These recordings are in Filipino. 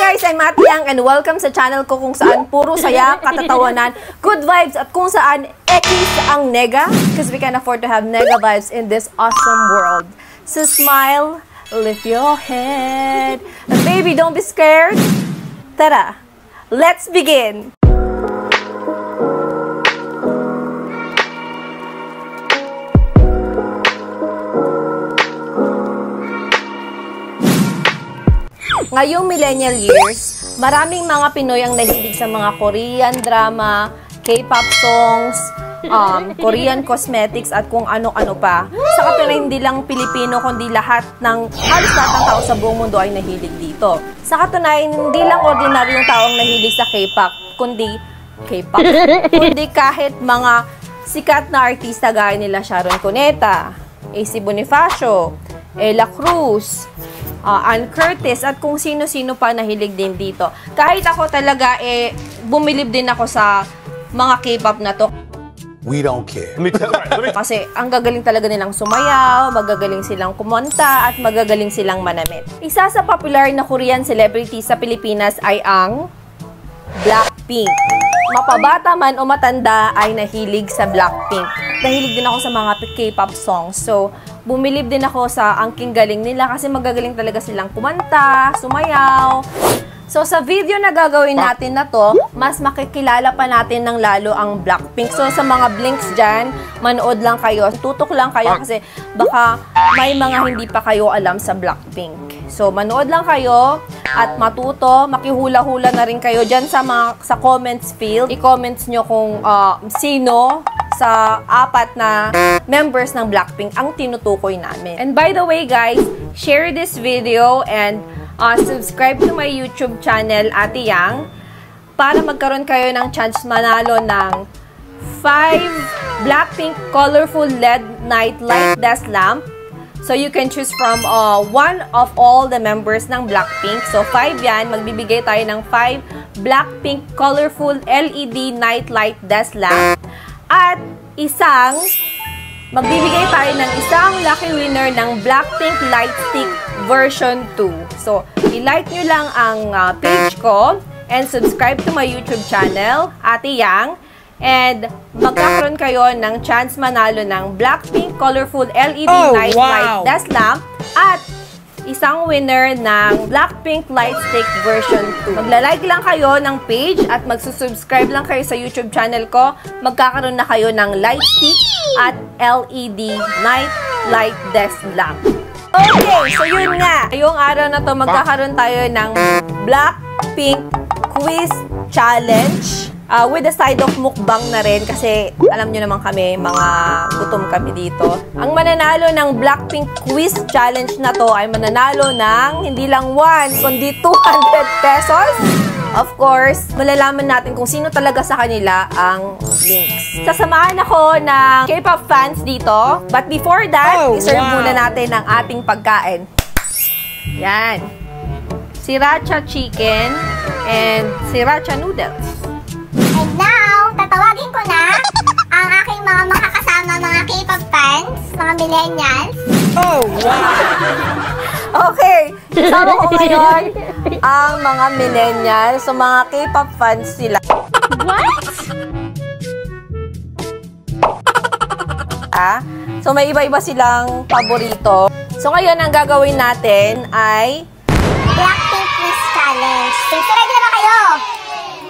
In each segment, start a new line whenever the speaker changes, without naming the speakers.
guys, I'm Ate Yang and welcome sa channel ko kung saan puro saya, katatawanan, good vibes at kung saan X ang nega because we can afford to have nega vibes in this awesome world. So smile, lift your head, and baby don't be scared. Tara, let's begin! Ngayong millennial years, maraming mga Pinoy ang nahilig sa mga Korean drama, K-pop songs, Korean cosmetics at kung ano-ano pa. Sa kapila hindi lang Pilipino kundi halos lahat ng tao sa buong mundo ay nahilig dito. Sa katunayan, hindi lang ordinaryong tao ang nahilig sa K-pop, kundi kahit mga sikat na artista gaya nila Sharon Cuneta, AC Bonifacio, Ella Cruz, Ann Curtis, at kung sino-sino pa nahilig din dito. Kahit ako talaga, bumilib din ako sa mga K-pop na to.
We don't care.
Kasi ang gagaling talaga nilang sumayaw, magagaling silang kumanta, at magagaling silang manamit. Isa sa popular na Korean celebrity sa Pilipinas ay ang Blackpink. Mapabata man o matanda ay nahilig sa Blackpink. Nahilig din ako sa mga K-pop songs. So, bumilib din ako sa angking galing nila kasi magagaling talaga silang kumanta, sumayaw. So, sa video na gagawin natin na to, mas makikilala pa natin ng lalo ang Blackpink. So, sa mga blinks dyan, manood lang kayo. Tutok lang kayo kasi baka may mga hindi pa kayo alam sa Blackpink. So, manood lang kayo at matuto. Makihula-hula na rin kayo dyan sa comments field. I-comments nyo kung sino sa apat na members ng Blackpink ang tinutukoy namin. And by the way guys, share this video and subscribe to my YouTube channel, Ate Yang, para magkaroon kayo ng chance manalo ng 5 Blackpink Colorful LED Night Light Desk Lamp. So you can choose from one of all the members ng Blackpink. So 5 yan, magbibigay tayo ng 5 Blackpink Colorful LED Night Light Desk Lamp. At magbibigay tayo ng isang lucky winner ng Blackpink Light Stick version 2. So, i-like nyo lang ang page ko and subscribe to my YouTube channel, Ate Yang. And magkakaroon kayo ng chance manalo ng Blackpink Colorful LED Night Light Desk Lamp at isang winner ng Blackpink Light Stick version 2. Magla-like lang kayo ng page at magsusubscribe lang kayo sa YouTube channel ko. Magkakaroon na kayo ng light stick at LED Night Light Desk Lamp. Okay, so yun nga. Ngayong araw na to, magkakaroon tayo ng Blackpink Quiz Challenge. With a side of mukbang na rin kasi alam nyo naman kami, mga gutom kami dito. Ang mananalo ng Blackpink Quiz Challenge na to ay mananalo ng hindi lang 1, kundi 200 pesos. Of course, malalaman natin kung sino talaga sa kanila ang links. Sasamahan ako ng K-pop fans dito. But before that, iserve muna natin ang ating pagkain. Yan. Sriracha chicken and sriracha noodles.
And now, tatawagin ko na ang aking mga makakasama, mga K-pop fans, mga millennials.
Oh, wow!
Okay, kasama ko ngayon ang mga millennials, so mga K-pop fans sila.
What?
So may iba-iba silang paborito. So ngayon, ang gagawin natin ay
Blackpink Quiz Challenge. So, ready na ba kayo?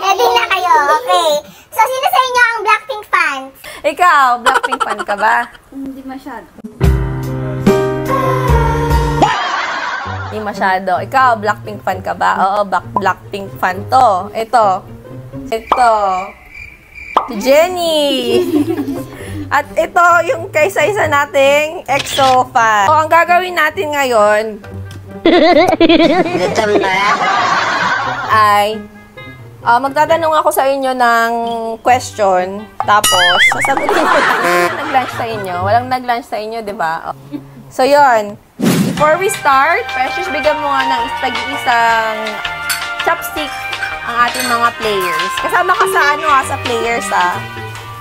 Ready na kayo, okay. So, sino sa inyo ang Blackpink fans?
Ikaw, Blackpink fan ka ba?
Hindi masyado.
Hindi masyado. Ikaw, Blackpink fan ka ba? Oo, Blackpink fan to. Ito. Si Jennie. At ito, yung kaysa-isa nating EXO fan. So, ang gagawin natin ngayon ay magtatanong ako sa inyo ng question, tapos sasagutin ko nag-lunch sa inyo. Walang nag-lunch sa inyo, di ba? So, yun. Before we start, Precious, bigyan mo nga ng isang chopstick ang ating mga players. Kasama ka sa players,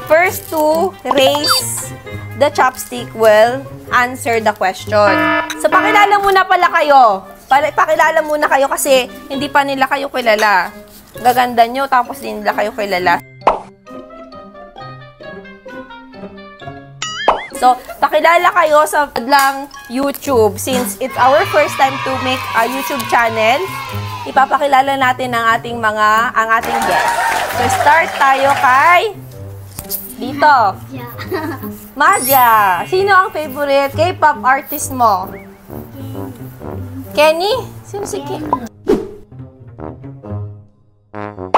First to raise the chopstick will answer the question. So, pakilala muna pala kayo. Pakilala muna kayo kasi hindi pa nila kayo kilala. Gaganda nyo, tapos hindi nila kayo kilala. So, pakilala kayo sa lang YouTube. Since it's our first time to make a YouTube channel, ipapakilala natin ang ating guest. So, start tayo kay dito. Maja. Sino ang favorite K-pop artist mo? Kenny? Sino si Kenny?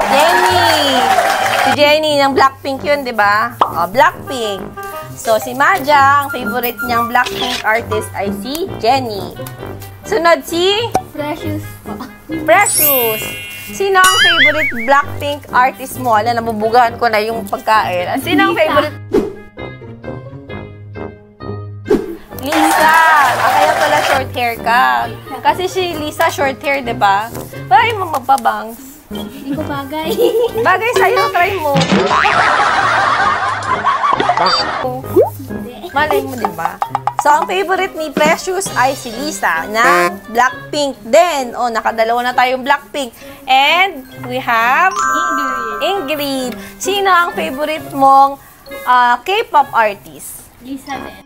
Jenny. Si Jenny ng Blackpink yun, di ba? Oh, Blackpink. So, si Maja, ang favorite niyang Blackpink artist ay si Jenny. Sunod si?
Precious.
Precious. Sino ang favorite Blackpink artist mo? Alam, nabubugahan ko na yung pagkain. Sino ang favorite? Lisa. Kaya pala short hair ka. Kasi si Lisa short hair, di ba? Try mo magpabangs.
Hindi ko bagay.
Bagay sa'yo, try mo. Malay mo, diba? So, ang favorite ni Precious ay si Lisa na Blackpink din. O, nakadalawa na tayong Blackpink. And we have Ingrid. Sino ang favorite mong K-pop artist?
Lisa din.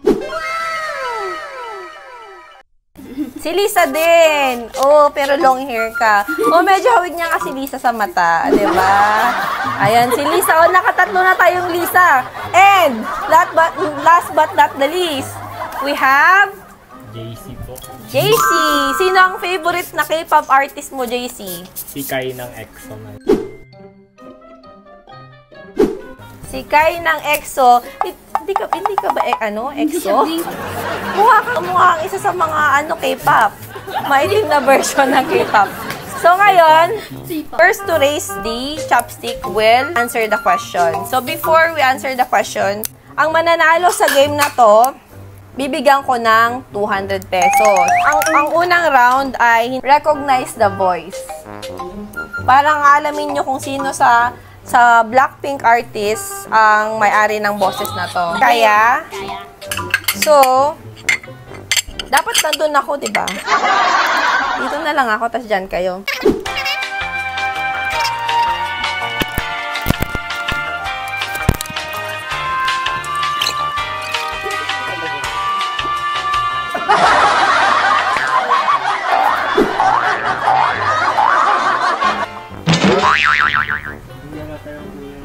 Si Lisa din. Oh, pero long hair ka. Oh, medyo hawig niya kasi Lisa sa mata. Diba? Ayan, si Lisa. Oh, nakatatlo na tayong Lisa. And, last but not the least, we have
JC po.
JC. Sino ang favorite na K-pop artist mo, JC?
Si Kai ng EXO.
Si Kai ng EXO. Hindi ka ba EXO? Mukha ang isa sa mga K-pop. Maitim na version ng K-pop. So ngayon, first to raise the chopstick will answer the question. So before we answer the question, ang mananalo sa game na to, bibigyan ko ng 200 pesos. Ang unang round ay recognize the voice. Parang alamin nyo kung sino sa Blackpink artist ang may-ari ng boses na to. Kaya? So, dapat nandun ako, diba? Dito na lang ako, tas dyan kayo.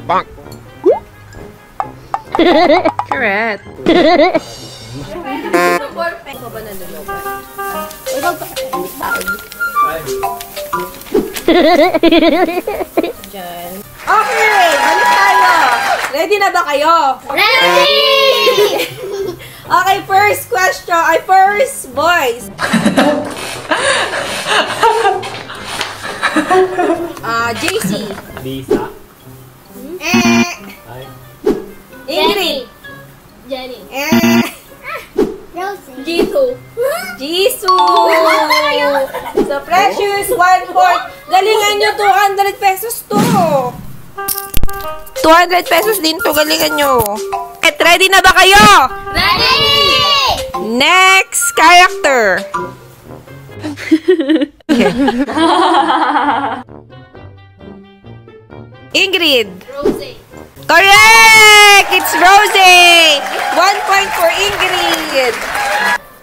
Bang!
Correct. Okay, balik tayo. Ready na ba kayo?
Ready!
Okay, first question. First voice. JC.
Lisa. Ay.
Ingrid.
Jenny. Rosie.
Jisoo. So, Precious, 1/4. Galingan nyo, 200 pesos to. 200 pesos din to, galingan nyo. At ready na ba kayo?
Ready!
Next character. Ingrid.
Rosie.
Correct! It's Rosie! 1 point for Ingrid.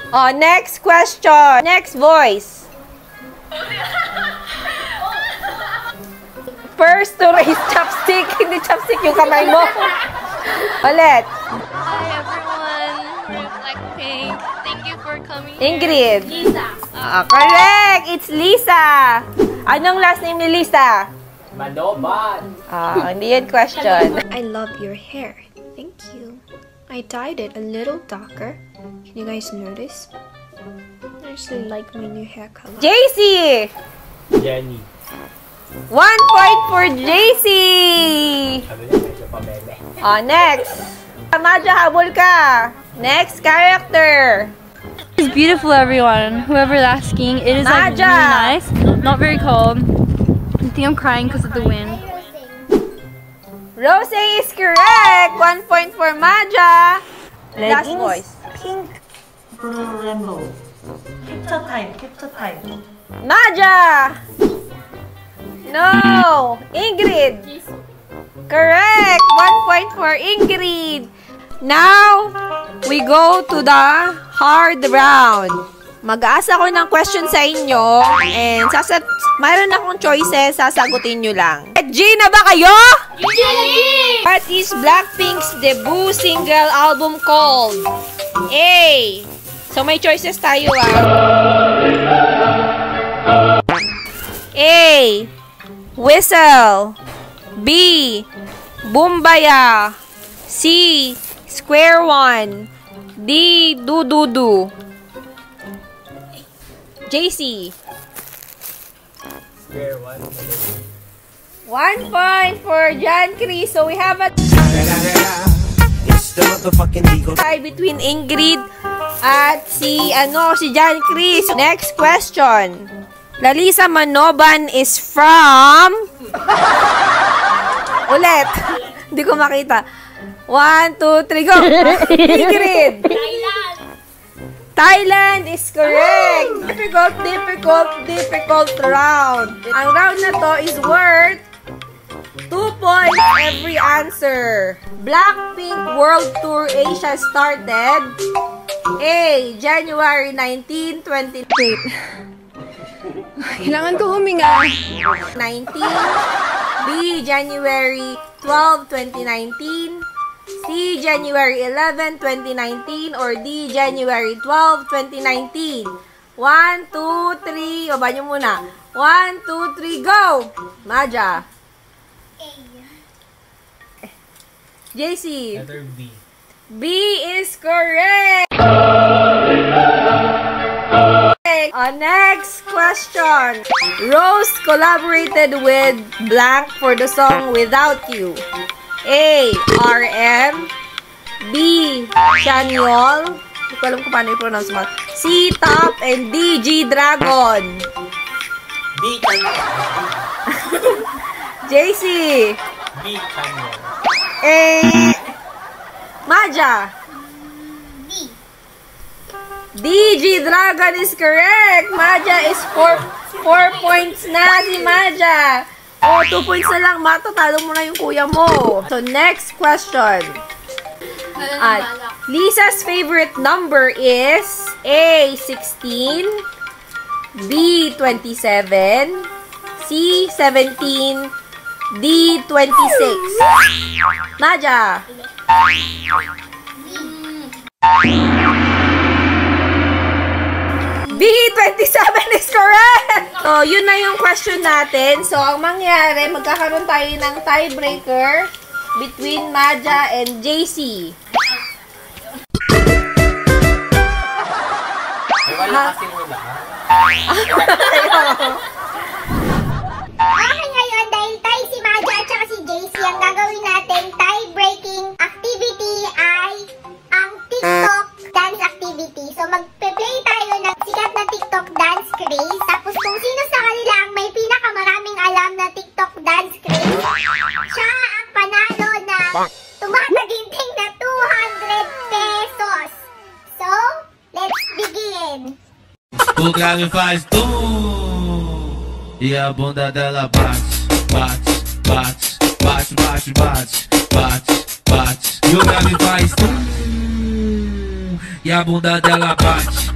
Oh, next question. Next voice. First to raise chopstick. Hindi chopstick yung kamay mo. Ulit.
Hi everyone, we're Blackpink. Thank you for coming
Ingrid.
Lisa.
Correct! It's Lisa. Anong last name ni Lisa?
Madoban.
Hindi yan question.
I love your hair. Thank you. I dyed it a little darker. Can you guys notice? I actually like my new hair color.
JC!
Jenny.
1 point for JC!
Sabi niya, medyo pabebe.
Next. Maja, habol ka. Next character.
It's beautiful everyone. Whoever's asking, it is like really
Naja.
nice. Not very cold. I think I'm crying because of the wind.
Rosie is correct. 1 point for Maja. Last voice.
핑크, 블루 램보. 캡처 타임, 캡처 타임.
Maja! No! Ingrid! Correct! 1 point for Ingrid. Now, we go to the hard round. Mag-aasa ako ng question sa inyo and mayroon akong choices, sasagutin nyo lang. G na ba kayo? What is Blackpink's debut single album called? A. So, may choices tayo A. Whistle. B. Bumbaya. C. Square One. D. Do. JC.
Square one.
1 point for John Chris. So we have a tie between Ingrid at si John Chris. Next question. Lalisa Manoban is from ulit. Hindi ko makita. 1, 2, 3, go! Ingrid! Thailand is correct! Difficult round. Ang round na to is worth 2 points every answer. Blackpink World Tour Asia started A. January 19, 20... Wait. Kailangan ko huminga. 19. B. January 12, 2019. C. January 11, 2019. Or D. January 12, 2019. 1, 2, 3. Baba nyo muna. 1, 2, 3, go! Maja. JC.
Letter B.
B is correct! Next question. Rose collaborated with blank for the song Without You. A. RM. B. Shaniol. Hindi ko alam kung paano i-pronounce mo. C. Top. And D. G-Dragon.
B. Canyon.
JC.
B. Canyon.
Maja. D. G-Dragon is correct. Maja is 4 points na si Maja. 2 points na lang. Matatalo mo na yung kuya mo. So, next question. Lisa's favorite number is A. 16, B. 27, C. 17, D. 26. Maja. B. 27 is correct! So, yun na yung question natin. So, ang mangyari, magkakaroon tayo ng tiebreaker between Maja and JC.
Wala kasi muna.
Okay, ngayon, dahil tayo si Maja at saka si JC, ang gagawin natin tie-breaking activity ay ang TikTok dance activity. So, magpe-play tayo ng sikat na TikTok dance craze. Tapos, kung sino sa kanila ang may pinakamaraming alam na TikTok dance craze, siya ang panalo na tumataginting na 200 pesos. So, let's begin!
O grave faz e a bunda dela bate, bate, bate, bate, bate, bate, bate, bate. E o grave faz e a bunda dela bate.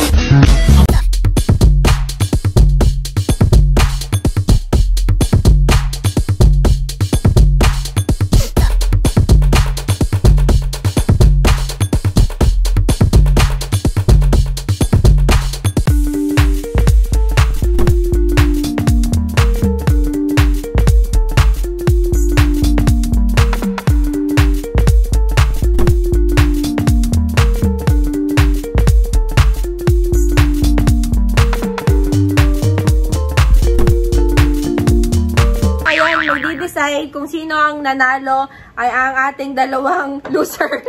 Kung sino ang nanalo ay ang ating dalawang loser.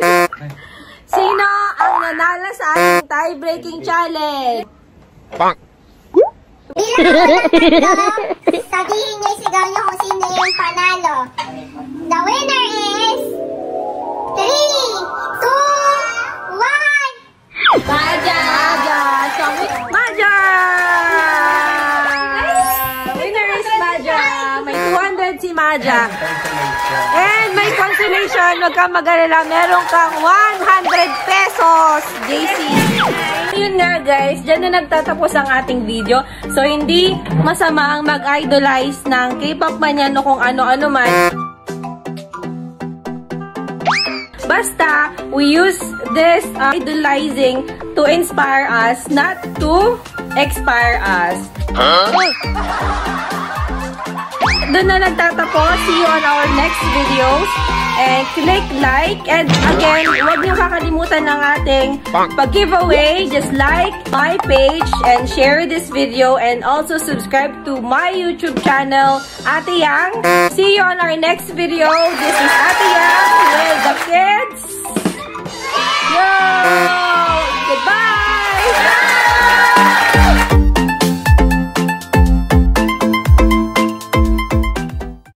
Sino ang nanalo sa ating tie-breaking challenge?
Sabihin niyo, sigaw niyo kung sino yung panalo. The winner is 3, 2, 1.
Maja! Maja! 200 si Maja. And may consolation. Huwag kang mag-alala. Meron kang 100 pesos, JC. Yun nga guys, dyan na nagtatapos ang ating video. So, hindi masama ang mag-idolize ng K-pop man yan o kung ano-ano man. Basta, we use this idolizing to inspire us, not to expire us. Doon na nagtatapos. See you on our next videos. And click like. And again, huwag niyo kakalimutan ng ating pag-giveaway. Just like my page and share this video. And also subscribe to my YouTube channel, Ate Yang. See you on our next video. This is Ate Yang with the kids. Yo! Goodbye!